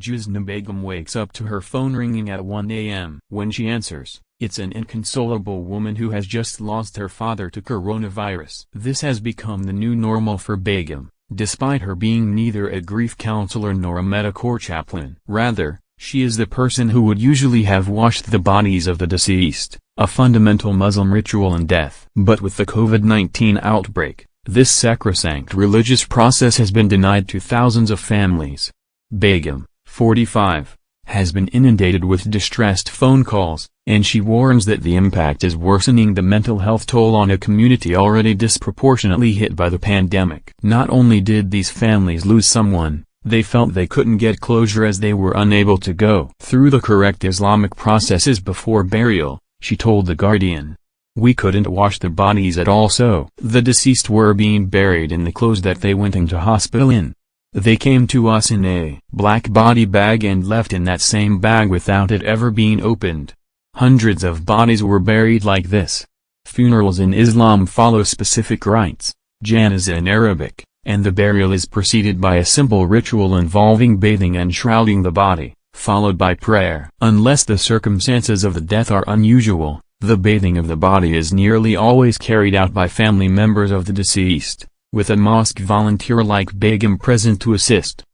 Juzna Begum wakes up to her phone ringing at 1 a.m. When she answers, it's an inconsolable woman who has just lost her father to coronavirus. This has become the new normal for Begum, despite her being neither a grief counselor nor a medical chaplain. Rather, she is the person who would usually have washed the bodies of the deceased, a fundamental Muslim ritual in death. But with the COVID-19 outbreak, this sacrosanct religious process has been denied to thousands of families. Begum, 45, has been inundated with distressed phone calls, and she warns that the impact is worsening the mental health toll on a community already disproportionately hit by the pandemic. Not only did these families lose someone, they felt they couldn't get closure as they were unable to go through the correct Islamic processes before burial, she told The Guardian. We couldn't wash the bodies at all, so the deceased were being buried in the clothes that they went into hospital in. They came to us in a black body bag and left in that same bag without it ever being opened. Hundreds of bodies were buried like this. Funerals in Islam follow specific rites, janaza in Arabic, and the burial is preceded by a simple ritual involving bathing and shrouding the body, followed by prayer. Unless the circumstances of the death are unusual, the bathing of the body is nearly always carried out by family members of the deceased, with a mosque volunteer like Begum present to assist.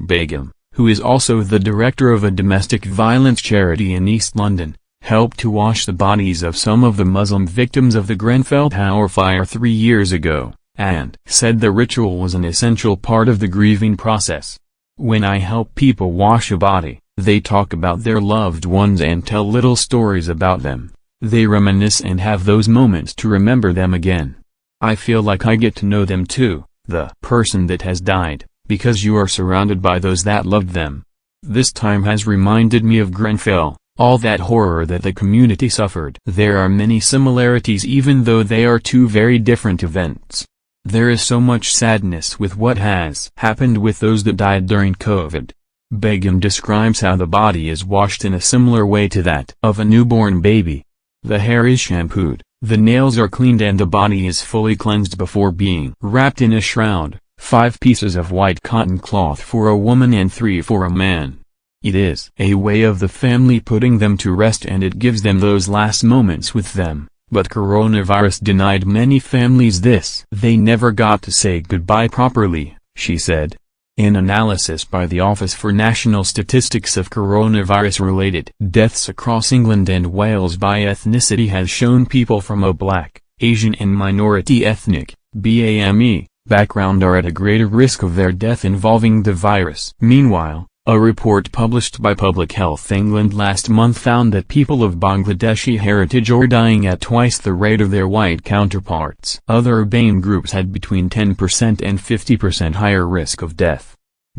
Begum, who is also the director of a domestic violence charity in East London, helped to wash the bodies of some of the Muslim victims of the Grenfell Tower fire 3 years ago, and said the ritual was an essential part of the grieving process. When I help people wash a body, they talk about their loved ones and tell little stories about them. They reminisce and have those moments to remember them again. I feel like I get to know them too, the person that has died, because you are surrounded by those that loved them. This time has reminded me of Grenfell, all that horror that the community suffered. There are many similarities even though they are two very different events. There is so much sadness with what has happened with those that died during COVID. Begum describes how the body is washed in a similar way to that of a newborn baby. The hair is shampooed, the nails are cleaned and the body is fully cleansed before being wrapped in a shroud, 5 pieces of white cotton cloth for a woman and 3 for a man. It is a way of the family putting them to rest and it gives them those last moments with them. But coronavirus denied many families this. They never got to say goodbye properly, she said. An analysis by the Office for National Statistics of coronavirus-related deaths across England and Wales by ethnicity has shown people from a Black, Asian and minority ethnic (BAME) background are at a greater risk of their death involving the virus. Meanwhile, a report published by Public Health England last month found that people of Bangladeshi heritage are dying at twice the rate of their white counterparts. Other BAME groups had between 10% and 50% higher risk of death.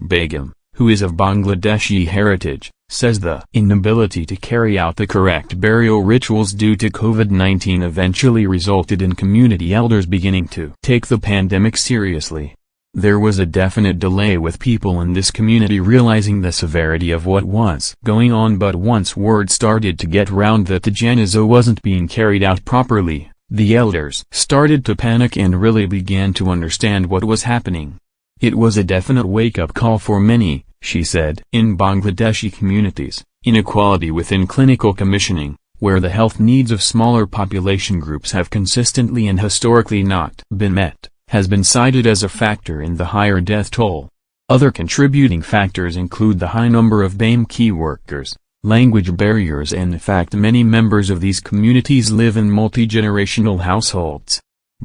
Begum, who is of Bangladeshi heritage, says the inability to carry out the correct burial rituals due to COVID-19 eventually resulted in community elders beginning to take the pandemic seriously. There was a definite delay with people in this community realizing the severity of what was going on, but once word started to get round that the janazah wasn't being carried out properly, the elders started to panic and really began to understand what was happening. It was a definite wake-up call for many, she said. In Bangladeshi communities, inequality within clinical commissioning, where the health needs of smaller population groups have consistently and historically not been met, has been cited as a factor in the higher death toll. Other contributing factors include the high number of BAME key workers, language barriers and the fact many members of these communities live in multi-generational households.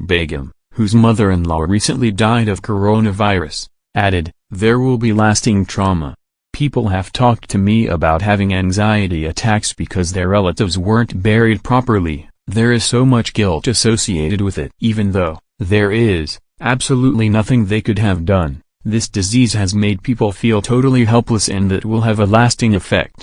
Begum, whose mother-in-law recently died of coronavirus, added, "There will be lasting trauma. People have talked to me about having anxiety attacks because their relatives weren't buried properly. There is so much guilt associated with it. Even though there is absolutely nothing they could have done, this disease has made people feel totally helpless and that will have a lasting effect."